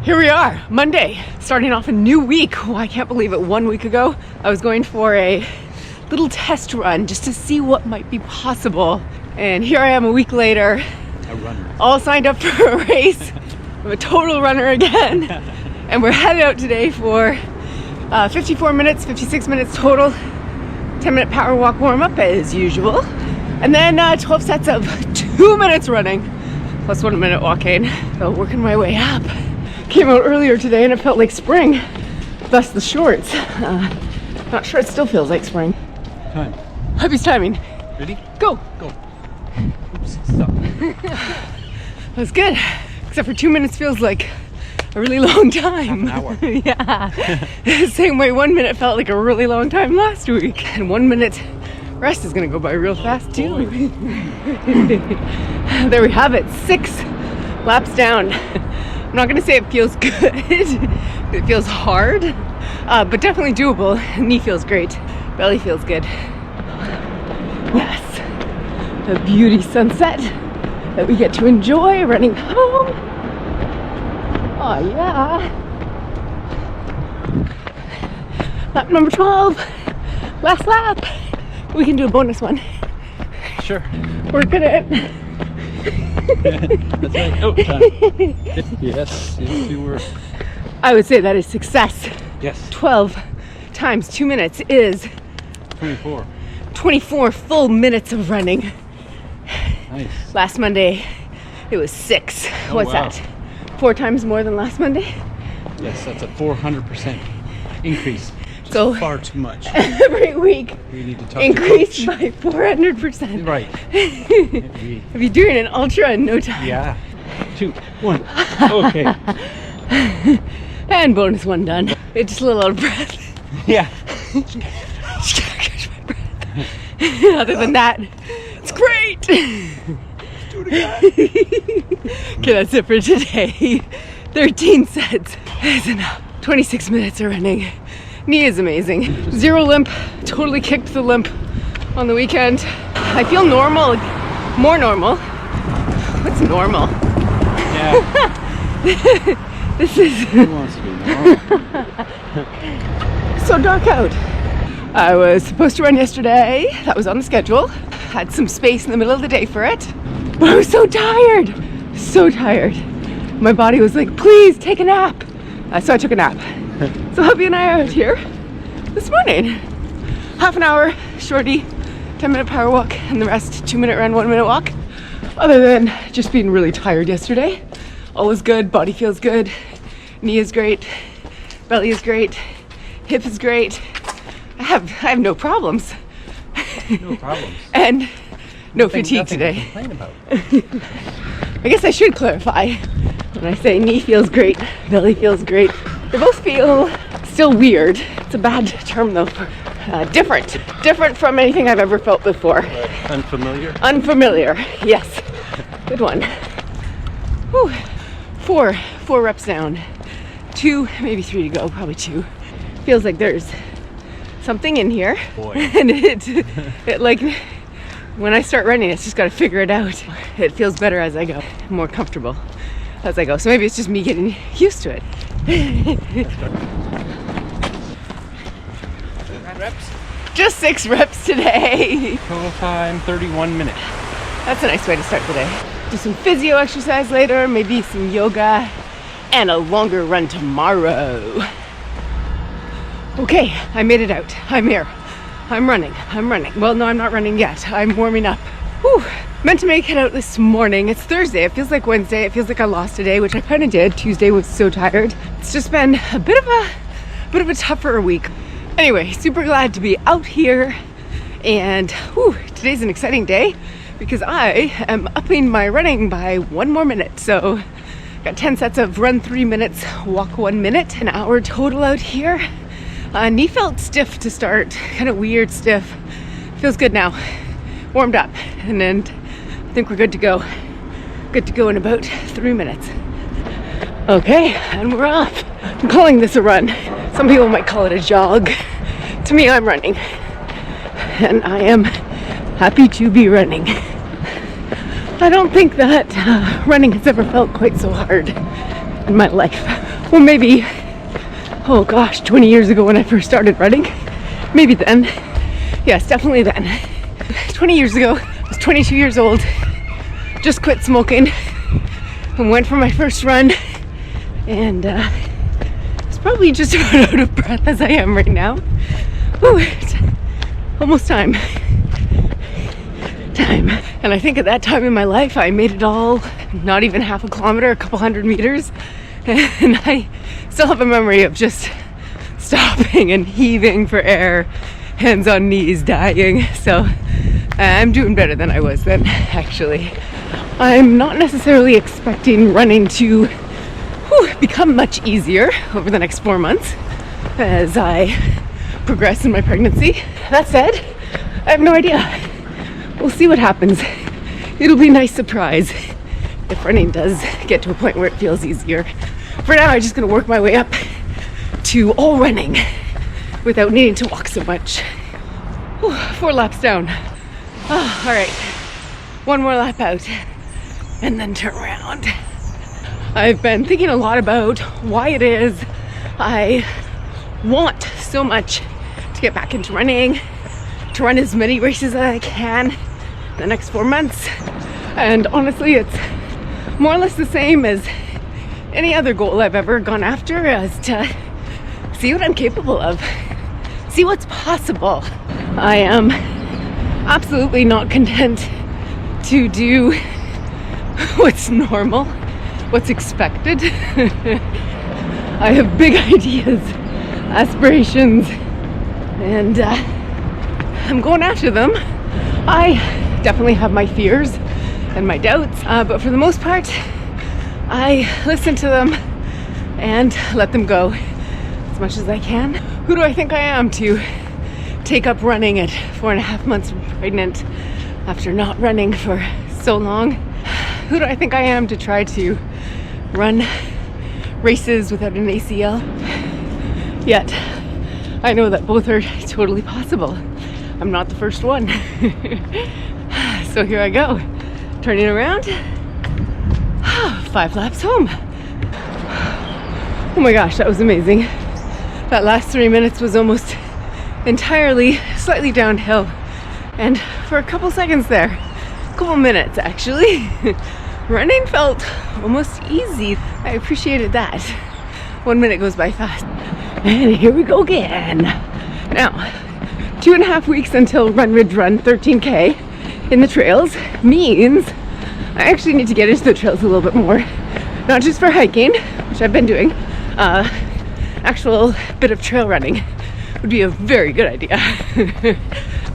Here we are, Monday, starting off a new week. Oh, I can't believe it. 1 week ago, I was going for a little test run just to see what might be possible. And here I am a week later, a runner, all signed up for a race. I'm a total runner again. And we're headed out today for 54 minutes, 56 minutes total. 10-minute power walk warm-up as usual. And then 12 sets of 2 minutes running, plus 1 minute walking. So working my way up. Came out earlier today and it felt like spring, thus the shorts. Not sure it still feels like spring. Time. Hubby's timing. Ready? Go. Go. Oops, stop. That was good. Except for 2 minutes feels like a really long time. Half an hour. Yeah. Same way 1 minute felt like a really long time last week. And 1 minute rest is gonna go by real fast too. There we have it, 6 laps down. I'm not gonna say it feels good. It feels hard, but definitely doable. Knee feels great. Belly feels good. Yes. A beauty sunset that we get to enjoy running home. Oh yeah. Lap number 12. Last lap. We can do a bonus one. Sure. Working it. That's right. Oh, time. Yes, you were. I would say that is success. Yes. 12 times 2 minutes is 24. 24 full minutes of running. Nice. Last Monday, it was 6. Oh, What's wow. that? 4 times more than last Monday? Yes, that's a 400% increase. So far too much. Every week, We need to talk increased to coach. by 400%. Right. If you're doing an ultra in no time. Yeah. 2, 1. Okay. And bonus one done. It's just a little out of breath. Yeah. Just gotta catch my breath. Other than that, it's great. Do it again. Okay, that's it for today. 13 sets is enough. 26 minutes of running. Knee is amazing. 0 limp. Totally kicked the limp on the weekend. I feel normal, more normal. What's normal? Yeah. This is Who wants to be normal? so dark out. I was supposed to run yesterday. That was on the schedule. Had some space in the middle of the day for it. But I was so tired. So tired. My body was like, please take a nap. So I took a nap. So hubby and I are out here this morning. Half an hour, shorty, 10-minute power walk, and the rest 2-minute run, 1-minute walk. Other than just being really tired yesterday. All is good, body feels good, knee is great, belly is great, hip is great. I have no problems. No problems. And no fatigue today. To complain about. I guess I should clarify. When I say knee feels great, belly feels great, they both feel still weird. It's a bad term though. Different from anything I've ever felt before. Unfamiliar? Unfamiliar, yes. Good one. Whew. 4 reps down. 2, maybe 3 to go, probably 2. Feels like there's something in here. Boy. And it like, when I start running, it's just got to figure it out. It feels better as I go, more comfortable as I go. So maybe it's just me getting used to it. Reps? Just 6 reps today. Total time 31 minutes. That's a nice way to start the day. Do some physio exercise later, maybe some yoga, and a longer run tomorrow. Okay, I made it out. I'm here. I'm running. Well, no, I'm not running yet. I'm warming up. Whew. Meant to make it out this morning. It's Thursday. It feels like Wednesday. It feels like I lost a day, which I kind of did. Tuesday was so tired. It's just been a bit of a tougher week. Anyway, super glad to be out here. And whew, today's an exciting day because I am upping my running by 1 more minute. So got 10 sets of run 3 minutes, walk 1 minute, an hour total out here. Knee felt stiff to start, kind of weird stiff. Feels good now. Warmed up, and then I think we're good to go. Good to go in about 3 minutes. Okay, and we're off. I'm calling this a run. Some people might call it a jog. To me, I'm running. And I am happy to be running. I don't think that running has ever felt quite so hard in my life. Well, maybe, oh gosh, 20 years ago when I first started running. Maybe then. Yes, definitely then. 20 years ago, I was 22 years old, just quit smoking, and went for my first run, and it's probably just about out of breath as I am right now. Ooh, it's almost time. And I think at that time in my life, I made it all, not even half a kilometer, a couple 100 meters, and I still have a memory of just stopping and heaving for air, hands on knees, dying. So I'm doing better than I was then, actually. I'm not necessarily expecting running to become much easier over the next 4 months as I progress in my pregnancy. That said, I have no idea. We'll see what happens. It'll be a nice surprise if running does get to a point where it feels easier. For now, I'm just gonna work my way up to all running without needing to walk so much. 4 laps down. Oh, all right, 1 more lap out and then turn around. I've been thinking a lot about why it is I want so much to get back into running, to run as many races as I can the next 4 months. And honestly, it's more or less the same as any other goal I've ever gone after, as to see what I'm capable of, see what's possible. I am absolutely not content to do what's normal, what's expected. I have big ideas, aspirations, and I'm going after them. I definitely have my fears and my doubts, but for the most part, I listen to them and let them go as much as I can. Who do I think I am to take up running at 4.5 months pregnant after not running for so long? Who do I think I am to try to run races without an ACL? Yet, I know that both are totally possible. I'm not the first one. So here I go, turning around, 5 laps home. Oh my gosh, that was amazing. That last 3 minutes was almost entirely slightly downhill. And for a couple seconds there, a couple minutes actually, running felt almost easy. I appreciated that. 1 minute goes by fast. And here we go again. Now, 2.5 weeks until Run Ridge Run 13K in the trails means I actually need to get into the trails a little bit more. Not just for hiking, which I've been doing, actual bit of trail running would be a very good idea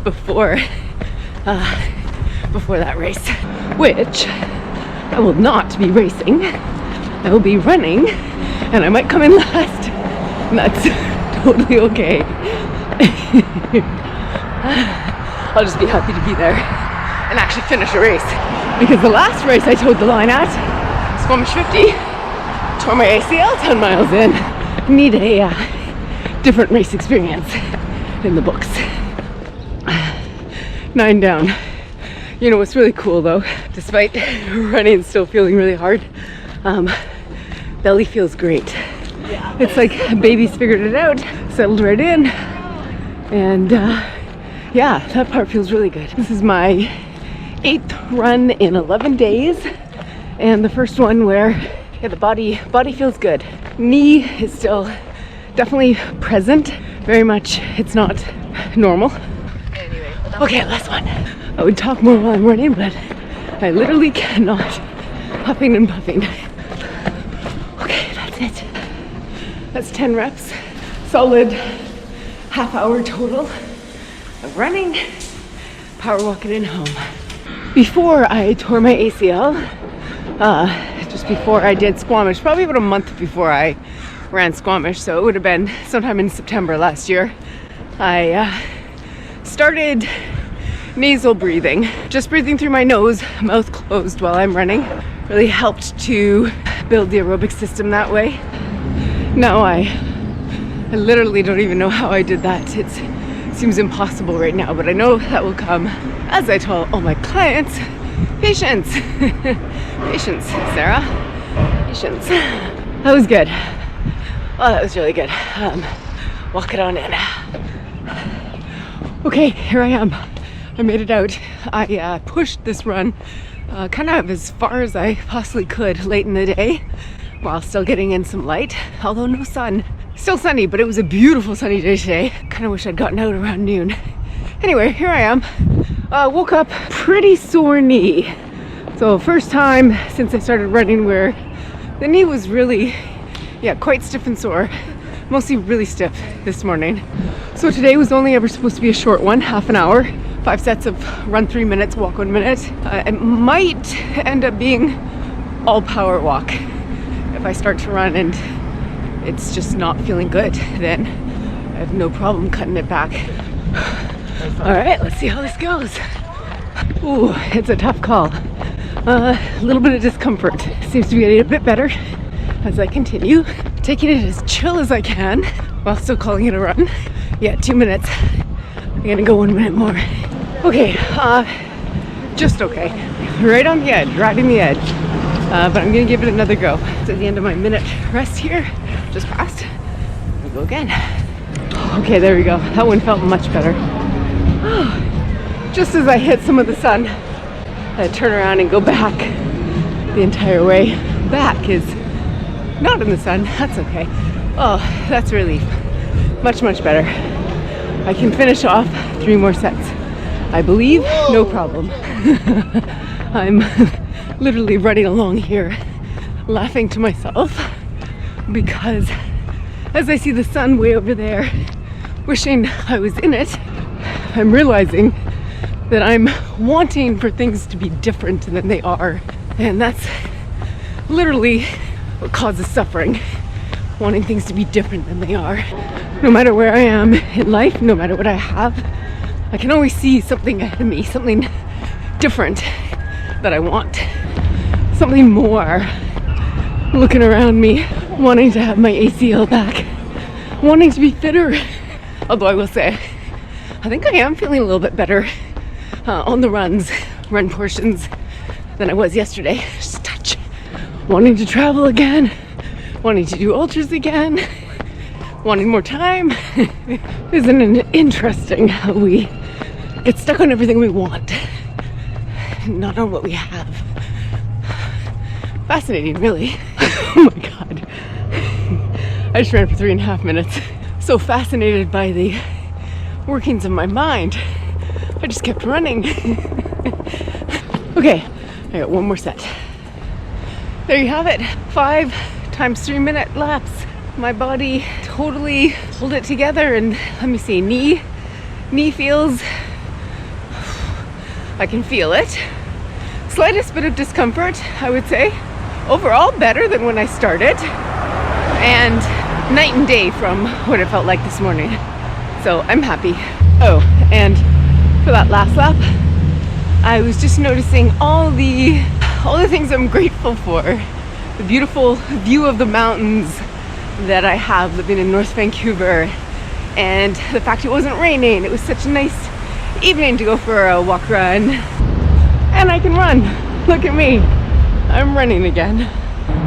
before that race, which I will not be racing. I will be running, and I might come in last, and that's totally okay. I'll just be happy to be there and actually finish a race, because the last race I towed the line at, Squamish 50, tore my ACL 10 miles in. Need a different race experience in the books. 9 down. You know what's really cool though, despite running still feeling really hard, belly feels great. Yeah. It's like baby's figured it out, settled right in, and yeah, that part feels really good. This is my 8th run in 11 days, and the first one where the body feels good. Knee is still definitely present, very much. It's not normal. Okay, last one. I would talk more while I'm running, but I literally cannot. Huffing and puffing. Okay, that's it. That's 10 reps. Solid half hour total of running, power walking in home. Before I tore my ACL, just before I did Squamish, probably about a month before I ran Squamish, so it would have been sometime in September last year, I started nasal breathing, just breathing through my nose, mouth closed while I'm running. Really helped to build the aerobic system that way. Now I literally don't even know how I did that. It seems impossible right now, but I know that will come. As I tell all my clients, patience. Patience, Sarah. Patience. That was good. Oh, that was really good. Walk it on in. Okay, here I am. I made it out. I pushed this run kind of as far as I possibly could late in the day while still getting in some light, although no sun. Still sunny, but it was a beautiful sunny day today. Kind of wish I'd gotten out around noon. Anyway, here I am. Woke up pretty sore knee. So first time since I started running where the knee was really, quite stiff and sore. Mostly really stiff this morning. So today was only ever supposed to be a short one, half an hour. 5 sets of run 3 minutes, walk 1 minute. It might end up being all power walk. If I start to run and it's just not feeling good, then I have no problem cutting it back. All right, let's see how this goes. Ooh, it's a tough call. A little bit of discomfort. Seems to be getting a bit better as I continue. Taking it as chill as I can while still calling it a run. 2 minutes. I'm gonna go 1 minute more. Okay, just okay. Right on the edge, riding the edge. But I'm gonna give it another go. It's at the end of my minute rest here, just passed. We'll go again. Okay, there we go. That one felt much better. Just as I hit some of the sun, I turn around and go back the entire way. Back is not in the sun, that's okay. Oh, that's a relief. Much, much better. I can finish off 3 more sets. I believe, no problem. I'm literally running along here, laughing to myself because as I see the sun way over there, wishing I was in it, I'm realizing that I'm wanting for things to be different than they are. And that's literally what causes suffering. Wanting things to be different than they are. No matter where I am in life, no matter what I have, I can always see something ahead of me, something different that I want. Something more. Looking around me, wanting to have my ACL back, wanting to be fitter. Although I will say, I think I am feeling a little bit better on the run portions than I was yesterday. Just a touch. Wanting to travel again, wanting to do ultras again, wanting more time. Isn't it interesting how we get stuck on everything we want, not on what we have? Fascinating, really. Oh my God. I just ran for 3.5 minutes. So fascinated by the workings of my mind, I just kept running. Okay, I got 1 more set. There you have it. 5 times 3 minute laps. My body totally pulled it together, and let me see, knee feels, I can feel it. Slightest bit of discomfort, I would say. Overall, better than when I started, and night and day from what it felt like this morning. So I'm happy. Oh, and for that last lap, I was just noticing all the things I'm grateful for. The beautiful view of the mountains that I have living in North Vancouver, and the fact it wasn't raining. It was such a nice evening to go for a walk run, and I can run. Look at me, I'm running again.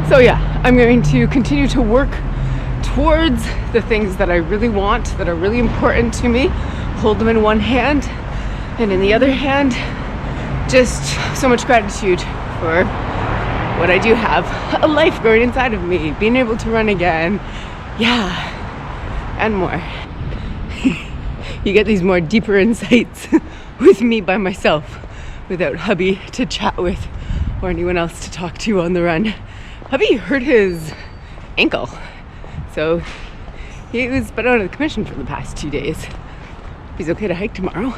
So yeah, I'm going to continue to work towards the things that I really want, that are really important to me, hold them in one hand, and in the other hand, just so much gratitude for what I do have, a life growing inside of me, being able to run again, and more. You get these more deeper insights with me by myself, without hubby to chat with or anyone else to talk to on the run. Hubby hurt his ankle, so he was put out of the commission for the past 2 days. He's okay to hike tomorrow.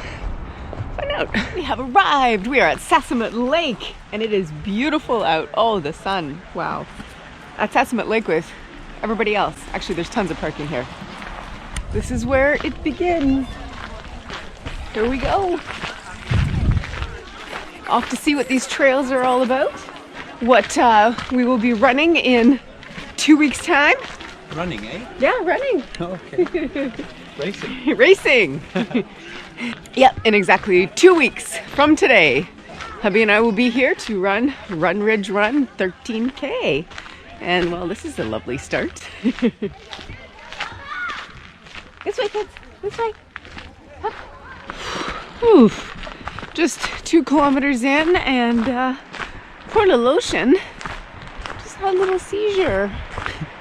Find out. We have arrived. We are at Sasamat Lake, and it is beautiful out. Oh, the sun. Wow. At Sasamat Lake with everybody else. Actually, there's tons of parking here. This is where it begins. Here we go. Off to see what these trails are all about. What we will be running in 2 weeks' time. Running, eh? Yeah, running. Okay. Racing. Racing. Yep, in exactly 2 weeks from today, hubby and I will be here to run Ridge Run 13K. And well, this is a lovely start. This way, kids. This way. Up. Oof. Just 2 kilometers in, and poor little Ocean just had a little seizure.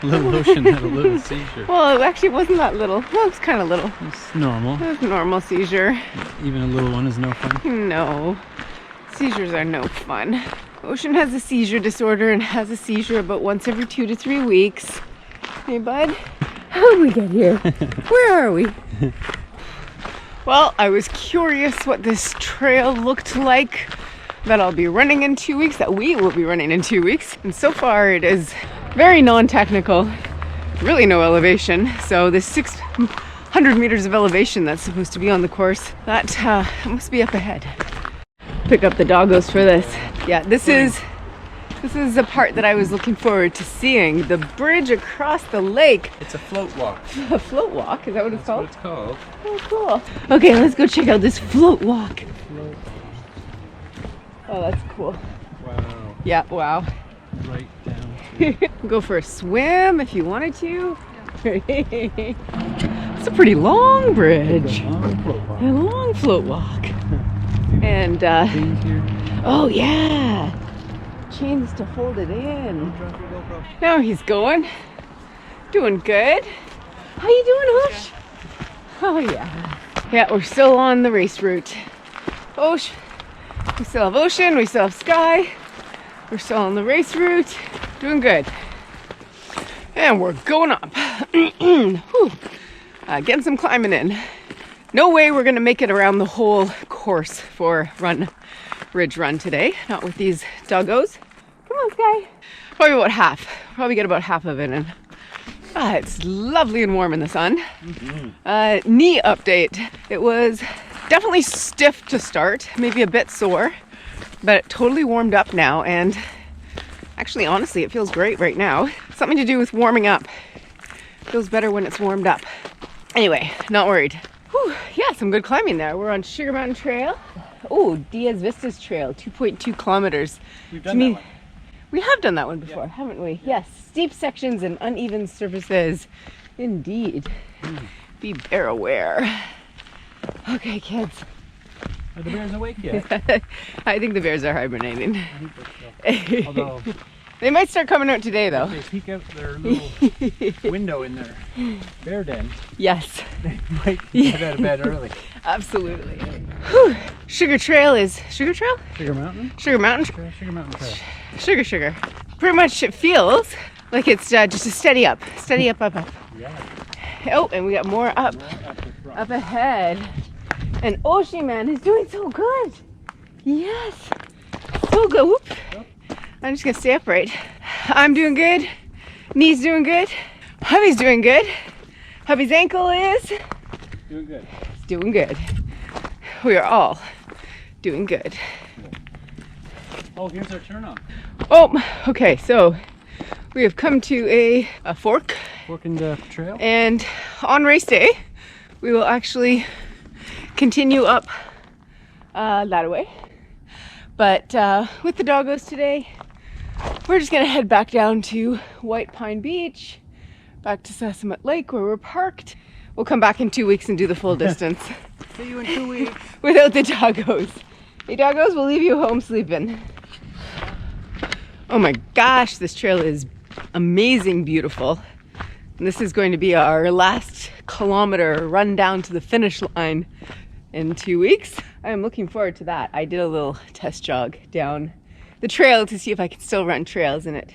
Little Ocean had a little seizure. Well, it actually wasn't that little. Well, it was kind of little. It's normal. It was a normal seizure. Even a little one is no fun. No. Seizures are no fun. Ocean has a seizure disorder and has a seizure about once every 2 to 3 weeks. Hey, bud. How did we get here? Where are we? Well, I was curious what this trail looked like that I'll be running in 2 weeks, that we will be running in 2 weeks. And so far it is very non-technical, really no elevation. So this 600 meters of elevation that's supposed to be on the course, that must be up ahead. Pick up the doggos for this. Yeah, this is the part that I was looking forward to seeing. The bridge across the lake. It's a float walk. A float walk? Is that what it's called? That's what it's called. Oh, cool. Okay, let's go check out this float walk. Oh, that's cool. Wow. Yeah, wow. Right down to... Go for a swim if you wanted to. It's a pretty long bridge. A long float walk. And, oh yeah. Chains to hold it in. Now he's going. Doing good. How you doing, Osh? Oh yeah. Yeah, we're still on the race route. Osh. We still have Ocean, we still have Sky. We're still on the race route. Doing good. And we're going up. Getting some climbing in. No way we're gonna make it around the whole course for Ridge Run today. Not with these doggos. Come on, Sky. Probably about half. Probably get about half of it in. It's lovely and warm in the sun. Knee update. It was definitely stiff to start, maybe a bit sore, but it totally warmed up now, and actually, honestly, it feels great right now. Something to do with warming up. Feels better when it's warmed up. Anyway, not worried. Whew, yeah, some good climbing there. We're on Sugar Mountain Trail. Oh, Diaz Vistas Trail, 2.2 kilometers. We've done that one. We have done that one before, haven't we? Yes, steep sections and uneven surfaces. Indeed. Be bear aware. Okay, kids. Are the bears awake yet? I think the bears are hibernating. I think so. Although they might start coming out today, though. if they peek out their little window in their bear den, Yes. they might get out of bed early. Absolutely. Whew. Sugar Trail is Sugar Trail? Sugar Mountain? Sugar Mountain? Sugar Mountain Trail. Sugar. Pretty much it feels like it's just a steady up, up. Yeah. Oh, and we got more up, up ahead. And Oshi man is doing so good. Yes, so good. Whoop. I'm just gonna stay upright. I'm doing good. Knee's doing good. Hubby's doing good. Hubby's ankle is Doing good. it's doing good. We are all doing good. Oh, here's our turn on. Oh, okay. So we have come to a fork. Fork in the trail. And on race day, we will actually continue up that way. But with the doggos today, we're just gonna head back down to White Pine Beach, back to Sasamat Lake where we're parked. We'll come back in 2 weeks and do the full distance. See you in 2 weeks. Without the doggos. Hey doggos, we'll leave you home sleeping. Oh my gosh, this trail is amazing, beautiful. And this is going to be our last kilometer run down to the finish line in 2 weeks. I am looking forward to that. I did a little test jog down the trail to see if I could still run trails, and it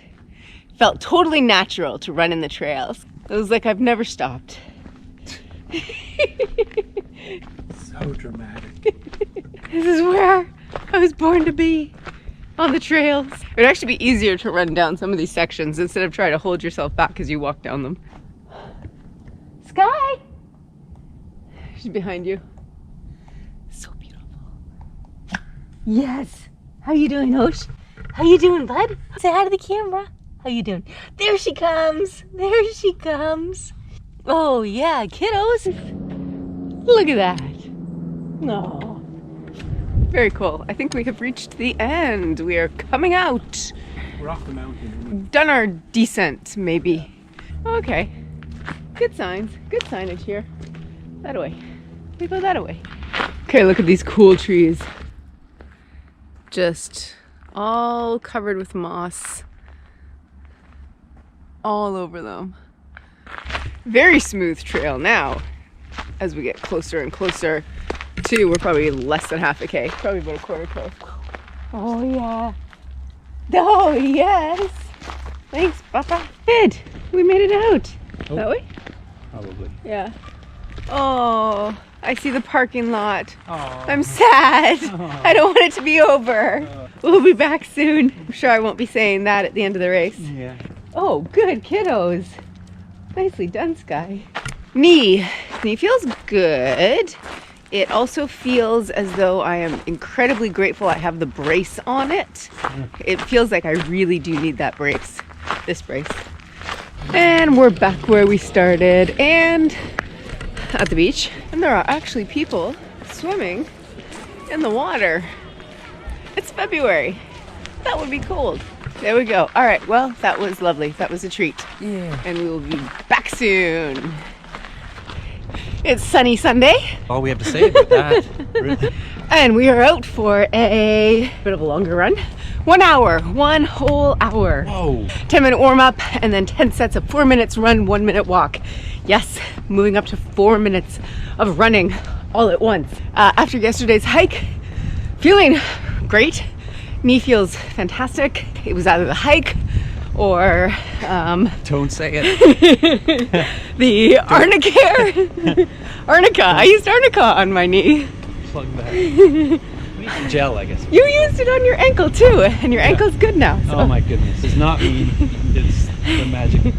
felt totally natural to run in the trails. It was like I've never stopped. So dramatic. This is where I was born to be, on the trails. It would actually be easier to run down some of these sections instead of trying to hold yourself back as you walk down them. Sky! She's behind you. So beautiful. Yes! How you doing, Osh? How you doing, bud? Say hi to the camera. How you doing? There she comes! There she comes! Oh yeah, kiddos! Look at that! No. Very cool. I think we have reached the end. We are coming out. We're off the mountain. Done our descent, maybe. Okay. Good signs. Good signage here. That way. We go that way. Okay, look at these cool trees. Just all covered with moss. All over them. Very smooth trail now. As we get closer and closer to, we're probably less than half a K. Probably about a quarter K. Oh yeah. Oh yes. Thanks, Papa. Good. We made it out. Oh, that way? probably. Yeah. Oh, I see the parking lot. Oh. I'm sad. Oh. I don't want it to be over. We'll be back soon. I'm sure I won't be saying that at the end of the race. Yeah. Oh, good kiddos. Nicely done, Sky. Knee feels good. It also feels as though I am incredibly grateful I have the brace on it. It feels like I really do need that brace, this brace. And we're back where we started and at the beach. And there are actually people swimming in the water. It's February. That would be cold. There we go. All right, well, that was lovely. That was a treat. Yeah. And we will be back soon. It's sunny Sunday. All we have to say about that. And we are out for a bit of a longer run. 1 hour, one whole hour. Whoa. 10-minute warm up and then 10 sets of 4 minutes run, 1 minute walk. Yes, moving up to 4 minutes of running all at once. After yesterday's hike, feeling great. Knee feels fantastic. It was either the hike or Don't say it. the Arnicare. Arnica. I used Arnica on my knee. Plug that. We need some gel, I guess. You used it on your ankle too, and your ankle's good now. So. Oh my goodness. It's not me. It's the magic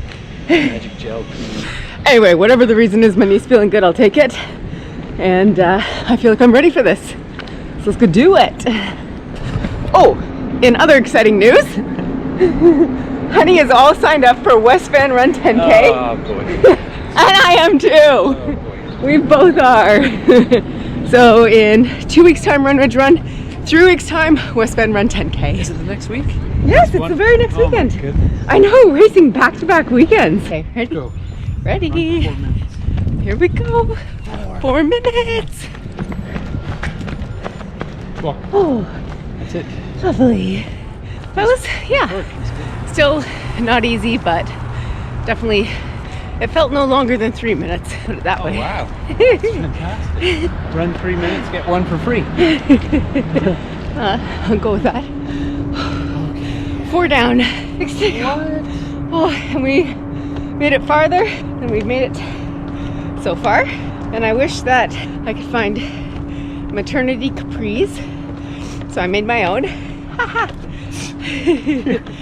gel. Anyway, whatever the reason is, my knee's feeling good. I'll take it. And I feel like I'm ready for this. So let's go do it. Oh, in other exciting news, Honey is all signed up for West Van Run 10K. Oh boy. And I am too. Oh boy. We both are. So in 2 weeks time, Run Ridge Run. 3 weeks time, West Bend Run 10K. Is it the next week? Yes, it's the very next weekend. My goodness. I know, racing back-to-back weekends. Okay, ready? Go. Ready. Run for 4 minutes. Here we go. 4 minutes. Walk. Oh, That's it. lovely. That was, yeah, still not easy, but definitely, it felt no longer than 3 minutes, put it that way. Oh wow. That's fantastic. Run 3 minutes, get one for free. I'll go with that. 4 down. Oh, and we made it farther than we've made it so far. And I wish that I could find maternity capris. So I made my own.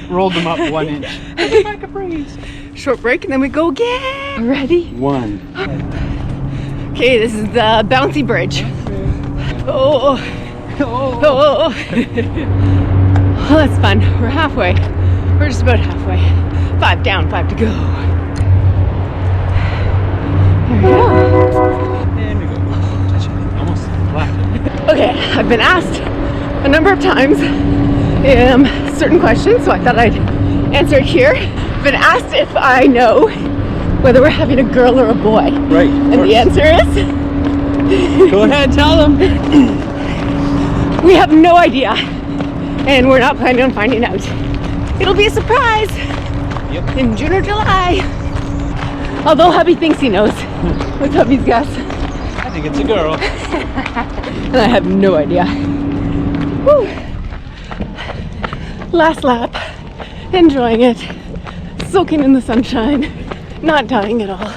Rolled them up 1 inch. My capris. Short break and then we go again. Ready? 1. Okay, this is the bouncy bridge. Oh, oh, oh. Oh, that's fun. We're halfway. We're just about halfway. 5 down, 5 to go. There we go. And we go. Touch it. Almost flat. Okay, I've been asked a number of times certain questions, so I thought I'd answer it here. I've been asked if I know whether we're having a girl or a boy. Right. And the answer is... Go ahead, tell them. We have no idea, and we're not planning on finding out. It'll be a surprise in June or July. Although hubby thinks he knows. What's hubby's guess? I think it's a girl. And I have no idea. Woo. Last lap, enjoying it, soaking in the sunshine, not dying at all.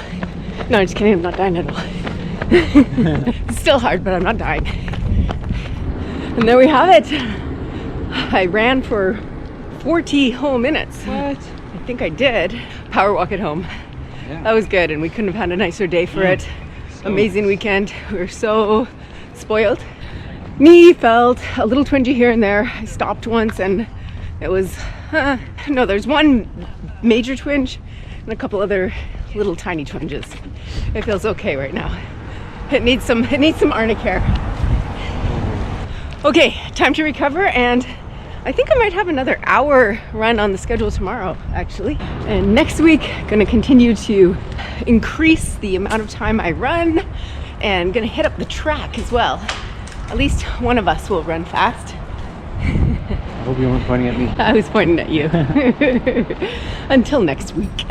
No, I'm just kidding, I'm not dying at all. It's still hard, but I'm not dying. And there we have it. I ran for 40 whole minutes. What? I think I did. Power walk at home. Yeah. That was good, and we couldn't have had a nicer day for it. Amazing weekend. We were so spoiled. Knee felt a little twingy here and there. I stopped once and it was, no, there's one major twinge and a couple other little tiny twinges. It feels okay right now. It needs some Arnicare. Okay, time to recover, and I think I might have another hour run on the schedule tomorrow, actually. And next week, gonna continue to increase the amount of time I run and gonna hit up the track as well. At least one of us will run fast. I hope you weren't pointing at me. I was pointing at you. Until next week.